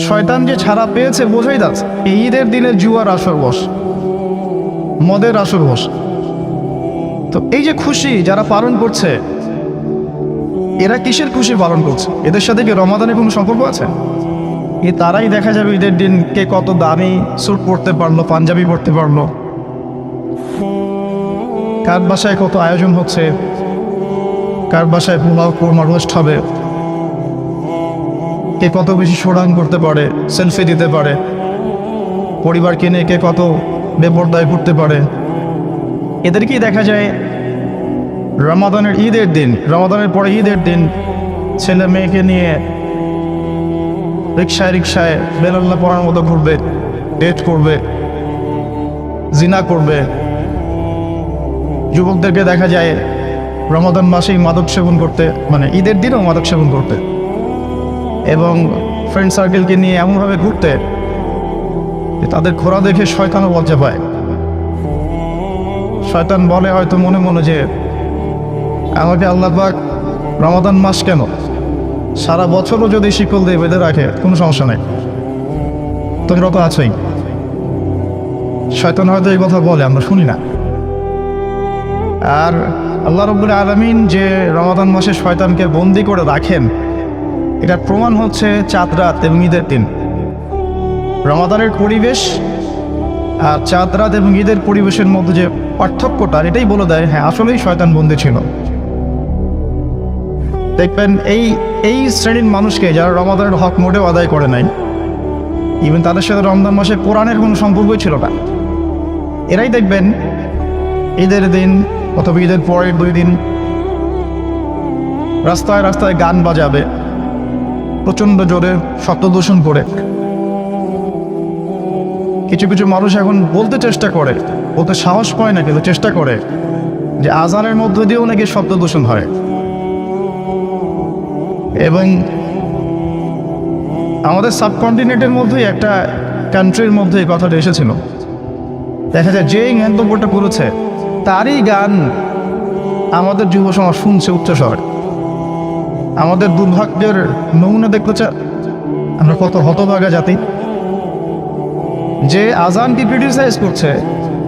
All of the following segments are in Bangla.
শয়তান যে ছাড়া পেয়েছে বোঝাই যাচ্ছে। এই ঈদের দিনে জুয়ার আসর বস, মদের আসর বস। তো এই যে খুশি যারা পালন করছে, এরা কিসের খুশি পালন করছে? এদের সাথে কি রমাদানের কোনো সম্পর্ক আছে? তারাই দেখা যাবে ঈদের দিন কে কত দামি স্যুট পরতে পারলো, পাঞ্জাবি পরতে পারলো, কার বাসায় কত আয়োজন হচ্ছে, কার বাসায় পোলাও কোরমা রোস্ট হবে, কে কত বেশি শোডাং করতে পারে, সেলফি দিতে পারে, পরিবারকে নিয়ে কে কত বেপরদায় ঘুরতে পারে। এদেরকেই দেখা যায় রমাদানের ঈদের দিন, রমাদানের পরে ঈদের দিন ছেলে মেয়েকে নিয়ে রিক্সায় রিক্সায় বেলাল্লা পড়ার মতো ঘুরবে, ডেট করবে, জিনা করবে। যুবকদেরকে দেখা যায় রমাদান মাসেই মাদক সেবন করতে, মানে ঈদের দিনেও মাদক সেবন করতে, এবং ফ্রেন্ড সার্কেলকে নিয়ে এমনভাবে ঘুরতে যে তাদের ঘোরা দেখে শয়তানও লজ্জা পায়। শয়তান বলে হয়তো মনে মনে যে আমাকে আল্লাহ পাক রমাদান মাস কেন, সারা বছরও যদি শিকল দিয়ে বেঁধে রাখে কোনো সমস্যা নেই, তোমরা তো আছোই। শয়তান হয়তো এই কথা বলে, আমরা শুনি না। আর আল্লাহ রাব্বুল আলামিন যে রমাদান মাসে শয়তানকে বন্দি করে রাখেন, এটার প্রমাণ হচ্ছে চাঁদ রাত এবং ঈদের দিন। রমাদানের পরিবেশ আর চাঁদ রাত এবং ঈদের পরিবেশের মধ্যে যে পার্থক্যটা, এটাই বলে দেয় হ্যাঁ আসলেই শয়তান বন্দি ছিল। দেখবেন এই শ্রেণীর মানুষকে যারা রমাদানের হক মোটেও আদায় করে নাই, ইভেন তাদের সাথে রমজান মাসে কোরআনের কোনো সম্পর্কই ছিল না, এরাই দেখবেন ঈদের দিন অথবা ঈদের পরের 2 দিন রাস্তায় রাস্তায় গান বাজাবে, প্রচণ্ড জোরে শব্দ দূষণ করে। কিছু কিছু মানুষ এখন বলতে চেষ্টা করে, বলতে সাহস পায় না, কিন্তু চেষ্টা করে যে আজানের মধ্য দিয়েও নাকি শব্দ দূষণ হয়। এবং আমাদের সাবকন্টিনেন্টের মধ্যেই একটা কান্ট্রির মধ্যে এই কথাটা এসেছিল। দেখা যায় যে মন্তব্যটা করেছে তারই গান আমাদের যুব সমাজ শুনছে উচ্চস্বরে। আমাদের দুর্ভাগ্যের নমুনা দেখতে চা আমরা কত হতভাগা জাতি। যে আজানকে ক্রিটিসাইজ করছে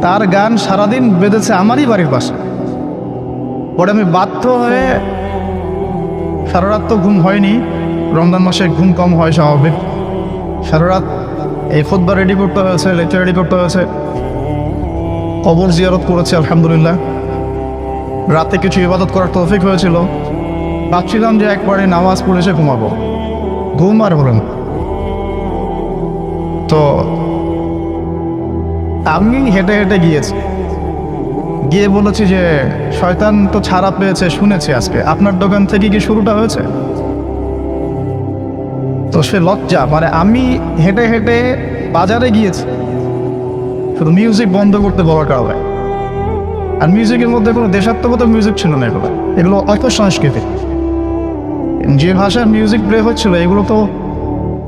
তার গান সারাদিন বেঁধেছে আমারই বাড়ির পাশে। পরে আমি বাধ্য হয়ে, সারা রাত তো ঘুম হয়নি, রমজান মাসে ঘুম কম হয় স্বাভাবিক, সারা রাত এই খুতবা রেডি করতে হয়েছে, লেকচার রেডি করতে হয়েছে, কবর জিয়ারত করেছি আলহামদুলিল্লাহ, রাতে কিছু ইবাদত করার তৌফিক হয়েছিল। ভাবছিলাম যে একবারে নামাজ পড়ে এসে ঘুমাবো, ঘুম আর হলো না। তো আমি হেঁটে হেঁটে গিয়েছি, গিয়ে বলেছি যে শয়তান তো ছাড়া পেয়েছে, শুনেছি আজকে আপনার দোকান থেকে কি শুরুটা হয়েছে। তো সে লজ্জা, মানে আমি হেঁটে হেঁটে বাজারে গিয়েছি শুধু মিউজিক বন্ধ করতে বলার কারণে। আর মিউজিকের মধ্যে কোনো দেশাত্মবোধক মিউজিক ছিল না, এগুলো অর্থ সংস্কৃতি। যে ভাষার মিউজিক প্লে হচ্ছিল এগুলো তো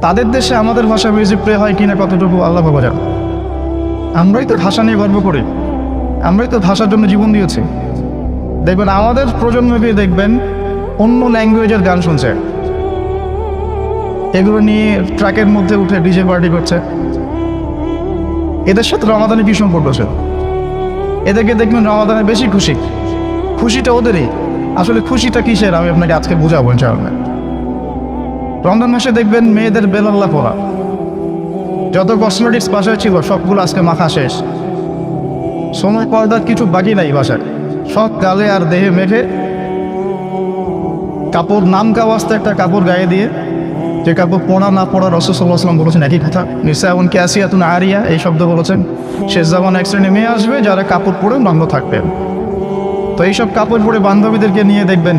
তাদের দেশে, আমাদের ভাষায় মিউজিক প্লে হয় কিনা কতটুকু আল্লাহ পাক জানে। আমরাই তো ভাষা নিয়ে গর্ব করি, আমরাই তো ভাষার জন্য জীবন দিয়েছি। দেখবেন আমাদের প্রজন্মকে দেখবেন অন্য ল্যাঙ্গুয়েজের গান শুনছে, এগুলো নিয়ে ট্রাকের মধ্যে উঠে ডিজে পার্টি করছে। এদের সাথে রমাদানের কি সম্পর্ক আছে? এদেরকে দেখবেন রমাদানে বেশি খুশি, খুশিটা ওদেরই। আসলে খুশিটা কিসের আমি আপনাকে আজকে বোঝাবো ইনশাআল্লাহ। রমজান মাসে দেখবেন মেয়েদের বেলাল্লা পরা, যত কসমেটিক্স বাসায় ছিল সবগুলো আজকে মাখা শেষ, সময় পর্দার কিছু বাকি নাই বাসায়, সব গালে আর দেহে মেখে কাপড় নাম কাওয়াস্তে একটা কাপড় গায়ে দিয়ে, যে কাপড় পরা না পরা রাসূল সাল্লাল্লাহু আলাইহি ওয়াসাল্লাম বলেছেন একই কথা। নিসাউন কাসিয়াতুন আরিয়া এই শব্দ বলেছেন। শেষ জামানে এক শ্রেণী মেয়ে আসবে যারা কাপড় পরে নগ্ন থাকবে। তো এইসব কাপড় পরে বান্ধবীদেরকে নিয়ে দেখবেন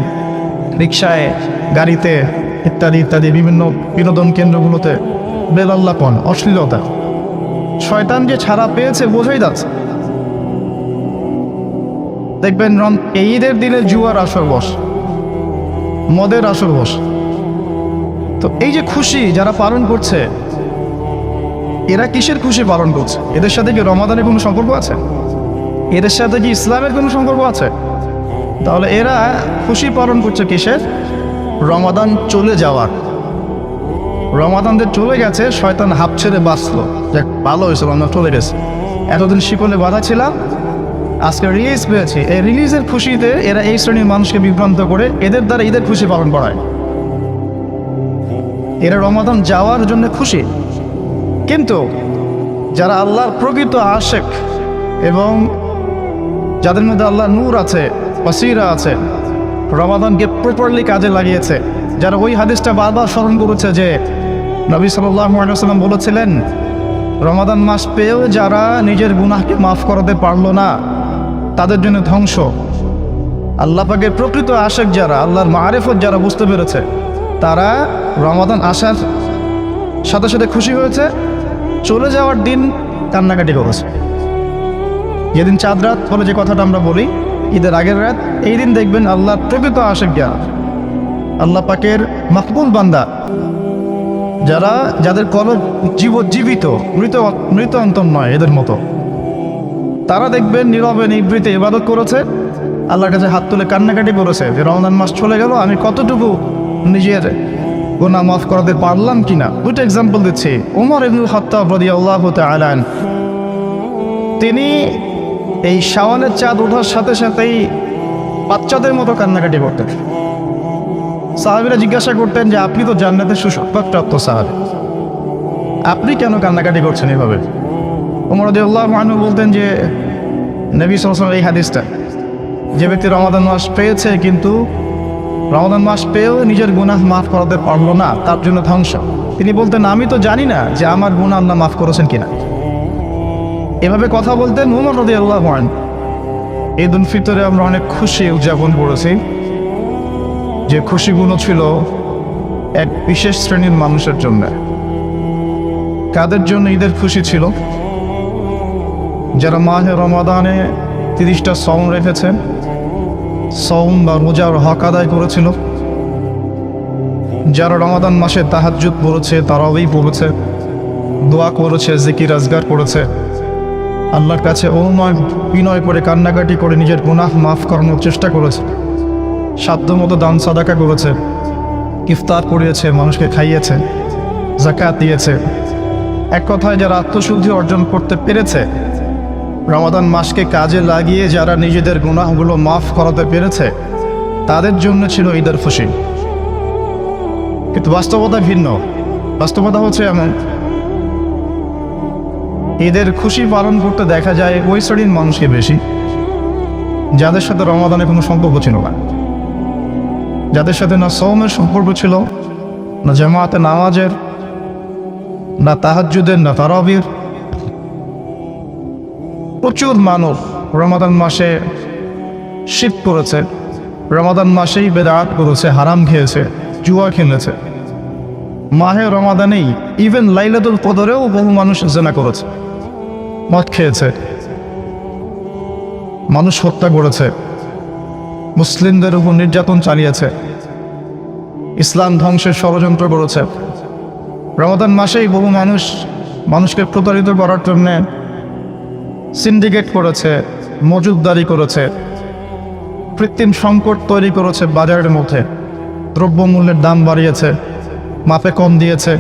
রিক্সায়, গাড়িতে ইত্যাদি ইত্যাদি বিভিন্ন বিনোদন কেন্দ্রগুলোতে বেলাল্লাপন, অশ্লীলতা। শয়তান যে ছাড়া পেয়েছে বোঝাই যাচ্ছে। দেখবেন এই ঈদের দিনে জুয়ার আসর বস, মদের আসর বস। তো এই যে খুশি যারা পালন করছে, এরা কিসের খুশি পালন করছে? এদের সাথে কি রমাদানের কোনো সম্পর্ক আছে? এদের সাথে কি ইসলামের কোনো সম্পর্ক আছে? তাহলে এরা খুশি পালন করছে কিসের? রমাদান চলে যাওয়ার। রমাদান যে চলে গেছে, শয়তান হাফ ছেড়ে বাঁচলো, যাক ভালো হয়েছিল, আমরা চলে গেছে। এতদিন শিকলে বাধা ছিলাম, আজকে রিলিজ পেয়েছি। এই রিলিজের খুশিতে এরা এই শ্রেণীর মানুষকে বিভ্রান্ত করে এদের দ্বারা ঈদের খুশি পালন করায়। এরা রমাদান যাওয়ার জন্য খুশি, কিন্তু যারা আল্লাহর প্রকৃত আশেক এবং যাদের মধ্যে আল্লাহ নূর আছে, বাসীরা আছে, রমাদানকে প্রপারলি কাজে লাগিয়েছে, যারা ওই হাদিসটা বারবার স্মরণ করেছে যে নবী সাল্লাল্লাহু আলাইহি ওয়াসাল্লাম বলেছিলেন, রমাদান মাস পেয়েও যারা নিজের গুনাহকে মাফ করাতে পারলো না তাদের জন্য ধ্বংস। আল্লাহ পাকের প্রকৃত আশেক যারা, আল্লাহর মারিফত যারা বুঝতে পেরেছে, তারা রমাদান আসার সাথে সাথে খুশি হয়েছে, চলে যাওয়ার দিন কান্নাকাটি করেছে। যেদিন চাঁদ রাত বলে যে কথাটা আমরা বলি, ঈদের আগের রাত, এই দিন দেখবেন আল্লাহর প্রকৃত আশেক যারা, আল্লাহ পাকের মাকবুল বান্দা যারা, যাদের কলব জীবিত, মৃত অন্তর নয় এদের মতো, তারা দেখবেন নীরবে নিভৃতে ইবাদত করেছে, আল্লাহর কাছে হাত তুলে কান্নাকাটি করেছে যে রমজান মাস চলে গেল, আমি কতটুকু নিজের গুনাহ মাফ করাতে পারলাম কিনা। দুটো এক্সাম্পল দিচ্ছি। ওমর ইবনুল খাত্তাব রাদিয়াল্লাহু তাআলা আনহু, তিনি এই শাওয়ালের চাঁদ ওঠার সাথে সাথেই বাচ্চাদের মতো কান্নাকাটি করতেন। সাহাবীরা জিজ্ঞাসা করতেন যে আপনি তো জান্নাতের সুসংবাদপ্রাপ্ত সাহাবী, আপনি কেন কান্নাকাটি করছেন এভাবে? ওমর রাদিয়াল্লাহু আনহু বলতেন যে নবী সাল্লাল্লাহু আলাইহি ওয়াসাল্লাম এই হাদিসটা, যে ব্যক্তি রমাদান মাস পেয়েছে কিন্তু রমাদান মাস পেয়েও নিজের গুনাহ মাফ করাতে পারলো না, তার জন্য ধ্বংস। তিনি বলতেন, আমি তো জানি না যে আমার গুনাহ আল্লাহ মাফ করেছেন কিনা। এভাবে কথা বলতেন ওমর রাদিয়াল্লাহু আনহু। ঈদ উল ফিতরে আমরা অনেক খুশি উদযাপন করেছি, যে খুশিগুলো ছিল এক বিশেষ শ্রেণীর মানুষের জন্য। কাদের জন্য ঈদের খুশি ছিল? যারা মাহে রমাদানে 30টা সওম রেখেছেন, সওম বা রোজার হক আদায় করেছিল, যারা রমাদান মাসে তাহাজ্জুদ পড়েছে, তারাবি পড়েছে, দোয়া করেছে, জিকির আজগার করেছে, আল্লাহর কাছে অনুনয় বিনয় করে কান্নাকাটি করে নিজের গুনাহ মাফ করানোর চেষ্টা করেছে, সাধ্যমতো দান সাদাকা করেছে, ইফতার করিয়েছে, মানুষকে খাইয়েছে, যাকাত দিয়েছে। এক কথায় যারা আত্মশুদ্ধি অর্জন করতে পেরেছে, রমাদান মাসকে কাজে লাগিয়ে যারা নিজেদের গুনাহগুলো মাফ করাতে পেরেছে, তাদের জন্য ছিল ঈদের খুশি। কিন্তু বাস্তবতা ভিন্ন। বাস্তবতা হচ্ছে এমন, ঈদের খুশি পালন করতে দেখা যায় ওই শ্রেণীর মানুষকে বেশি যাদের সাথে রমাদানে কোনো সম্পর্ক ছিল না, যাদের সাথে না সওমের সম্পর্ক ছিল, না জামাতে নামাজের, না তাহাজ্জুদের, না তারাবির। প্রচুর মানুষ রমাদান মাসে শিরক করেছে, রমাদান মাসেই বেদাত করেছে, হারাম খেয়েছে, জুয়া খেলেছে। মাহে রমাদানেই ইভেন লাইলাতুল কদরেও বহু মানুষ জিনা করেছে, মদ খেয়েছে, মানুষ হত্যা করেছে, মুসলিমদের উপর নির্যাতন চালিয়েছে, ইসলাম ধ্বংসের ষড়যন্ত্র করেছে। রমাদান মাসেই বহু মানুষকে প্রতারিত করার জন্য সিন্ডিকেট করেছে, মজুদদারি করেছে, কৃত্রিম সংকট তৈরি করেছে বাজারের মধ্যে, দ্রব্যমূল্যের দাম বাড়িয়েছে, মাপে কম দিয়েছে,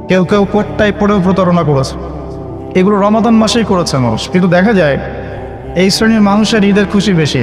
কেউ কেউ কোটটাই পড়েও প্রতারণা করেছে। এগুলো রমাদান মাসেই করেছে মানুষ। কিন্তু দেখা যায় এই শ্রেণীর মানুষের ঈদের খুশি বেশি।